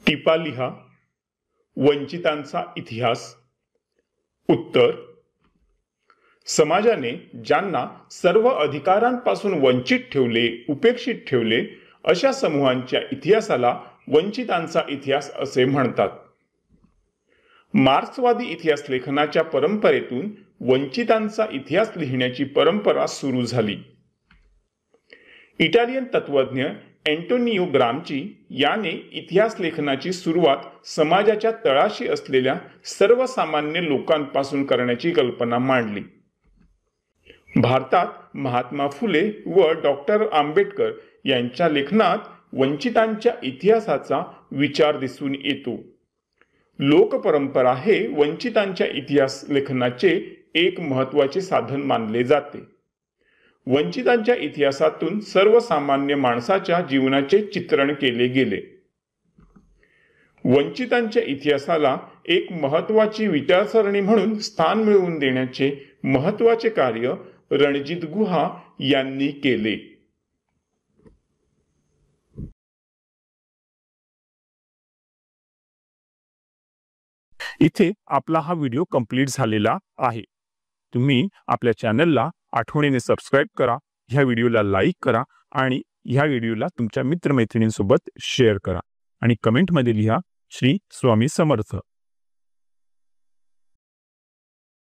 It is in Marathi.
टिपा लिहा. वंचितांचा इतिहास. उत्तर: समाजाने ज्यांना सर्व अधिकारांपासून वंचित ठेवले, उपेक्षित ठेवले, अशा समूहांच्या इतिहासाला वंचितांचा इतिहास असे म्हणतात. मार्क्सवादी इतिहास लेखनाच्या परंपरेतून वंचितांचा इतिहास लिहिण्याची परंपरा सुरू झाली. इटालियन तत्वज्ञ अँटोनियो ग्रामची याने इतिहास लेखनाची सुरुवात समाजाच्या तळाशी असलेल्या सर्वसामान्य लोकांपासून करण्याची कल्पना मांडली. भारतात महात्मा फुले व डॉक्टर आंबेडकर यांच्या लेखनात वंचितांच्या इतिहासाचा विचार दिसून येतो. लोकपरंपरा हे वंचितांच्या इतिहास लेखनाचे एक महत्त्वाचे साधन मानले जाते. वंचितांच्या इतिहासातून सर्वसामान्य माणसाच्या जीवनाचे चित्रण केले गेले. वंचितांच्या इतिहासाला एक महत्त्वाची विचारसरणी म्हणून स्थान मिळवून देण्याचे महत्त्वाचे कार्य रणजित गुहा यांनी केले. इथे आपला हा व्हिडिओ कंप्लीट झालेला आहे. तुम्ही आपल्या चॅनलला आठवणीने सबस्क्राइब करा, ह्या व्हिडिओला लाईक करा आणि ह्या व्हिडिओला तुमच्या मित्रमैत्रिणींसोबत शेअर करा आणि कमेंटमध्ये लिहा श्री स्वामी समर्थ.